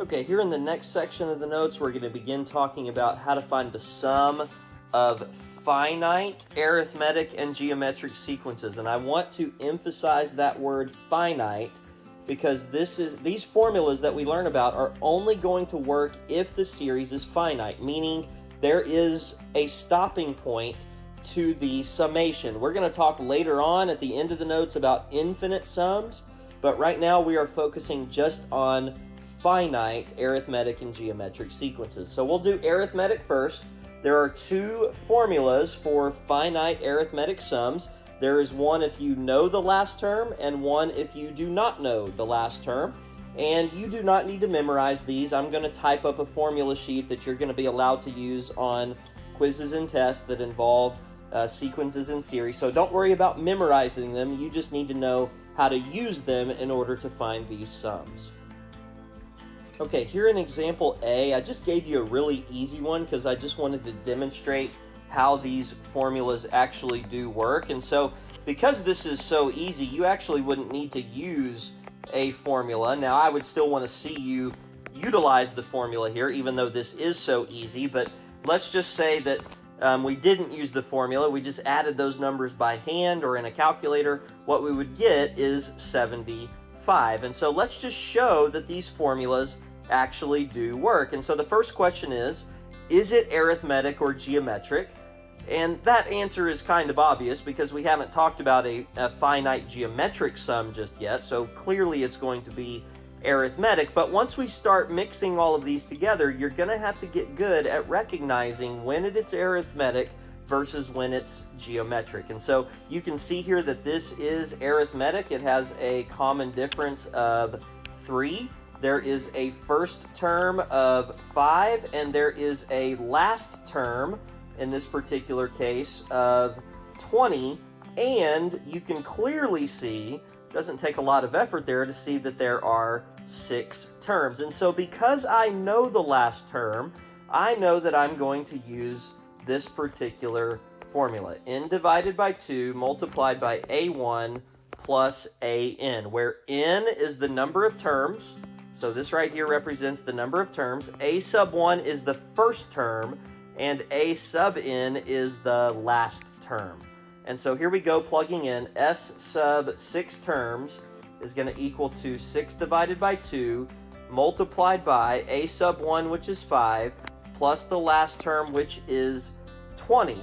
Okay, here in the next section of the notes, we're going to begin talking about how to find the sum of finite arithmetic and geometric sequences. And I want to emphasize that word finite because these formulas that we learn about are only going to work if the series is finite, meaning there is a stopping point to the summation. We're going to talk later on at the end of the notes about infinite sums, but right now we are focusing just on finite arithmetic and geometric sequences. So we'll do arithmetic first. There are two formulas for finite arithmetic sums. There is one if you know the last term and one if you do not know the last term. And you do not need to memorize these. I'm going to type up a formula sheet that you're going to be allowed to use on quizzes and tests that involve sequences in series. So don't worry about memorizing them. You just need to know how to use them in order to find these sums. Okay, here in example A, I just gave you a really easy one because I just wanted to demonstrate how these formulas actually do work. And so, because this is so easy, you actually wouldn't need to use a formula. Now, I would still want to see you utilize the formula here, even though this is so easy. But let's just say that we didn't use the formula. We just added those numbers by hand or in a calculator. What we would get is 75. And so let's just show that these formulas actually do work. And so the first question is it arithmetic or geometric? And that answer is kind of obvious because we haven't talked about a finite geometric sum just yet, so clearly it's going to be arithmetic. But once we start mixing all of these together, you're going to have to get good at recognizing when it's arithmetic versus when it's geometric. And so you can see here that this is arithmetic. It has a common difference of 3. There is a first term of 5, and there is a last term, in this particular case, of 20. And you can clearly see, doesn't take a lot of effort there to see that there are 6 terms. And so because I know the last term, I know that I'm going to use this particular formula. N divided by 2 multiplied by A1 plus AN, where N is the number of terms. So this right here represents the number of terms. A sub 1 is the first term, and A sub n is the last term. And so here we go, plugging in. S sub 6 terms is going to equal to 6 divided by 2 multiplied by A sub 1, which is 5, plus the last term, which is 20.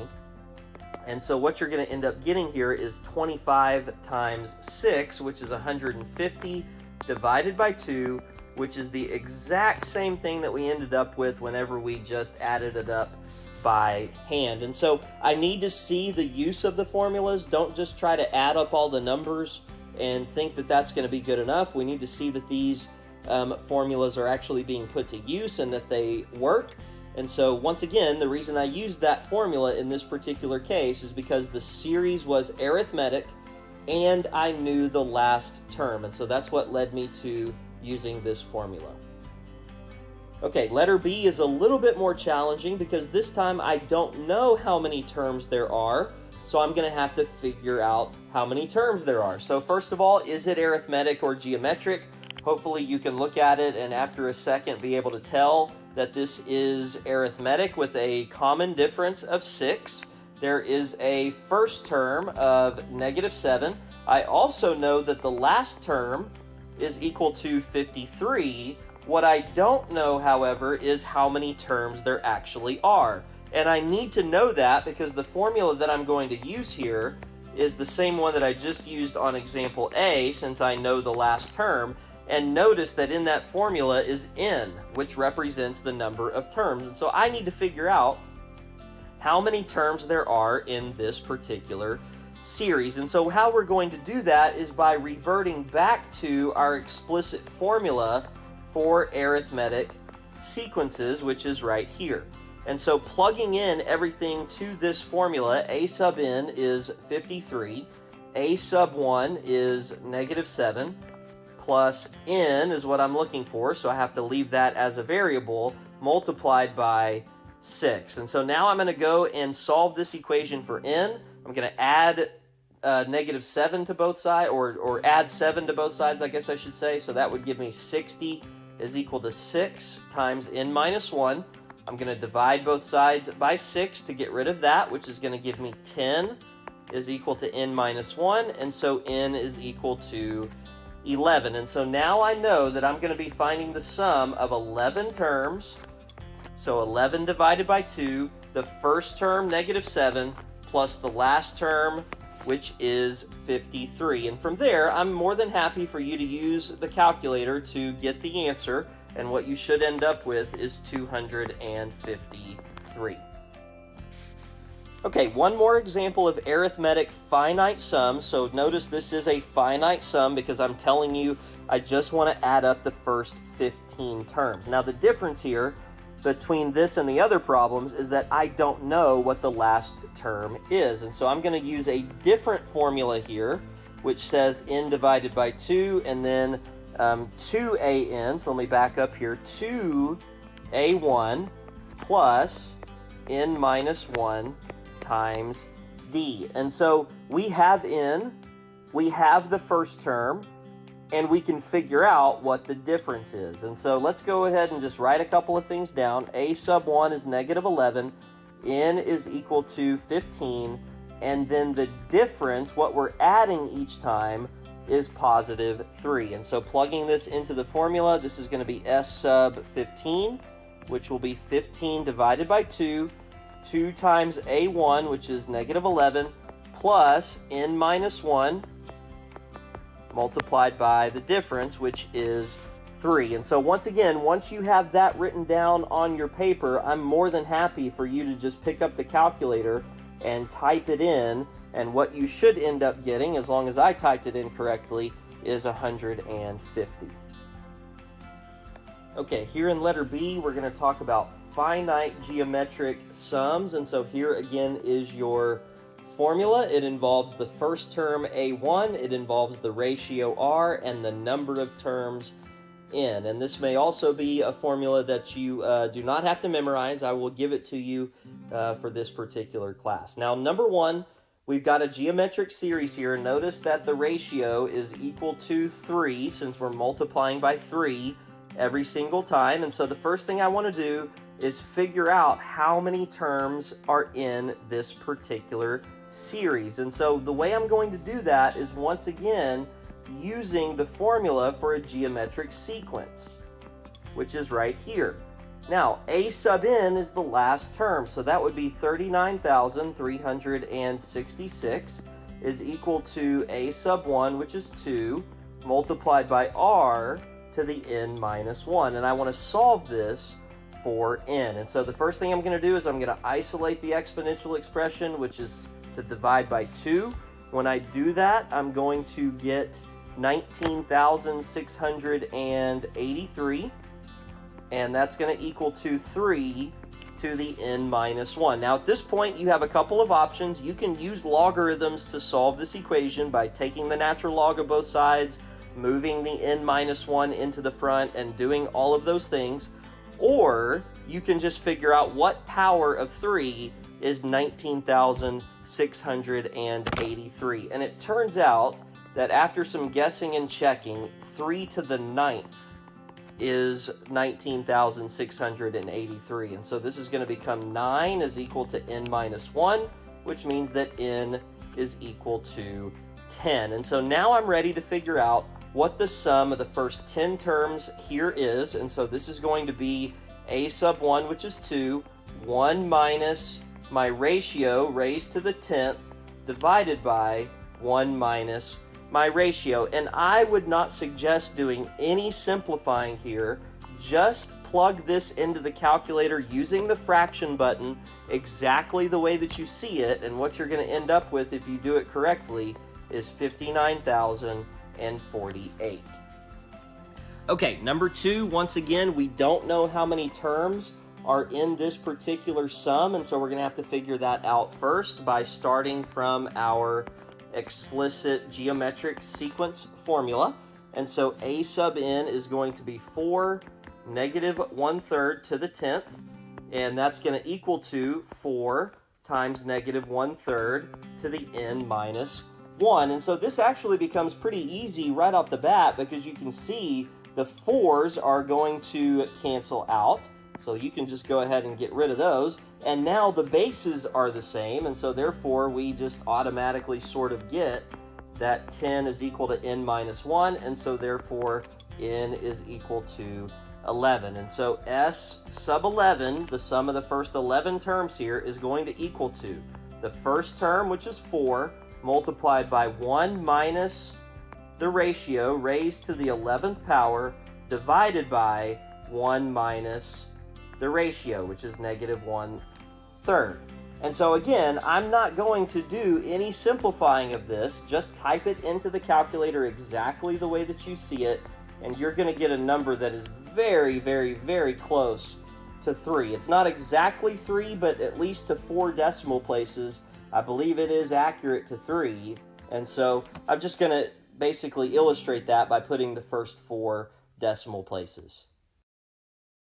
And so what you're going to end up getting here is 25 times 6, which is 150, divided by 2, which is the exact same thing that we ended up with whenever we just added it up by hand. And so I need to see the use of the formulas. Don't just try to add up all the numbers and think that that's going to be good enough. We need to see that these formulas are actually being put to use and that they work. And so once again, the reason I used that formula in this particular case is because the series was arithmetic and I knew the last term. And so that's what led me to using this formula. Okay, letter B is a little bit more challenging because this time I don't know how many terms there are, so I'm going to have to figure out how many terms there are. So first of all, is it arithmetic or geometric? Hopefully you can look at it and after a second be able to tell that this is arithmetic with a common difference of 6. There is a first term of -7. I also know that the last term is equal to 53. What I don't know, however, is how many terms there actually are. And I need to know that because the formula that I'm going to use here is the same one that I just used on example A, since I know the last term. And notice that in that formula is n, which represents the number of terms. And so I need to figure out how many terms there are in this particular series. And so how we're going to do that is by reverting back to our explicit formula for arithmetic sequences, which is right here. And so plugging in everything to this formula, A sub n is 53, A sub 1 is -7, plus n is what I'm looking for, so I have to leave that as a variable, multiplied by 6. And so now I'm going to go and solve this equation for n. I'm going to add -7 to both sides, or add 7 to both sides, I guess I should say. So that would give me 60 is equal to 6 times n minus 1. I'm going to divide both sides by 6 to get rid of that, which is going to give me 10 is equal to n minus 1, and so n is equal to 11. And so now I know that I'm going to be finding the sum of 11 terms. So 11 divided by 2, the first term, negative 7, plus the last term, which is 53. And from there, I'm more than happy for you to use the calculator to get the answer, and what you should end up with is 253. Okay, one more example of arithmetic finite sum. So notice this is a finite sum because I'm telling you I just want to add up the first 15 terms. Now the difference here between this and the other problems is that I don't know what the last term is. And so I'm going to use a different formula here, which says n divided by 2 and then 2an. So let me back up here. 2a1 plus n minus 1 times d. And so we have n, we have the first term, and we can figure out what the difference is. And so let's go ahead and just write a couple of things down. A sub 1 is negative 11, n is equal to 15, and then the difference, what we're adding each time, is positive 3. And so plugging this into the formula, this is going to be s sub 15, which will be 15 divided by 2, 2 times a1, which is negative 11, plus n minus 1, multiplied by the difference, which is 3. And so once again, once you have that written down on your paper, I'm more than happy for you to just pick up the calculator and type it in, and what you should end up getting, as long as I typed it in correctly, is 150. Okay, here in letter B, we're going to talk about finite geometric sums, and so here again is your formula. It involves the first term a1, it involves the ratio r, and the number of terms n. And this may also be a formula that you do not have to memorize. I will give it to you for this particular class. Now, number 1, we've got a geometric series here. Notice that the ratio is equal to 3, since we're multiplying by 3 every single time. And so the first thing I want to do is figure out how many terms are in this particular series. And so the way I'm going to do that is once again using the formula for a geometric sequence, which is right here. Now, a sub n is the last term, so that would be 39,366 is equal to a sub 1, which is 2, multiplied by r to the n minus 1. And I want to solve this for n. And so the first thing I'm going to do is I'm going to isolate the exponential expression, which is to divide by 2. When I do that, I'm going to get 19,683, and that's going to equal to 3 to the n minus 1. Now at this point you have a couple of options. You can use logarithms to solve this equation by taking the natural log of both sides, moving the n minus 1 into the front, and doing all of those things. Or you can just figure out what power of 3 is 19,683. And it turns out that after some guessing and checking, 3 to the 9th is 19,683. And so this is going to become 9 is equal to n minus 1, which means that n is equal to 10. And so now I'm ready to figure out what the sum of the first 10 terms here is. And so this is going to be a sub 1, which is 2, 1 minus my ratio raised to the 10th divided by 1 minus my ratio. And I would not suggest doing any simplifying here. Just plug this into the calculator using the fraction button exactly the way that you see it, and what you're going to end up with if you do it correctly is 59,048. Okay, number 2, once again, we don't know how many terms are in this particular sum, and so we're going to have to figure that out first by starting from our explicit geometric sequence formula. And so a sub n is going to be 4 negative 1/3 to the 10th, and that's going to equal to 4 times negative 1/3 to the n minus 1. And so this actually becomes pretty easy right off the bat, because you can see The 4s are going to cancel out, so you can just go ahead and get rid of those. And now the bases are the same, and so therefore we just automatically sort of get that 10 is equal to n minus 1, and so therefore n is equal to 11. And so s sub 11, the sum of the first 11 terms here, is going to equal to the first term, which is 4, multiplied by 1 minus the ratio raised to the 11th power, divided by 1 minus the ratio, which is negative 1/3. And so again, I'm not going to do any simplifying of this. Just type it into the calculator exactly the way that you see it, and you're going to get a number that is very, very, very close to 3. It's not exactly 3, but at least to 4 decimal places, I believe it is accurate to 3. And so I'm just going to basically illustrate that by putting the first 4 decimal places.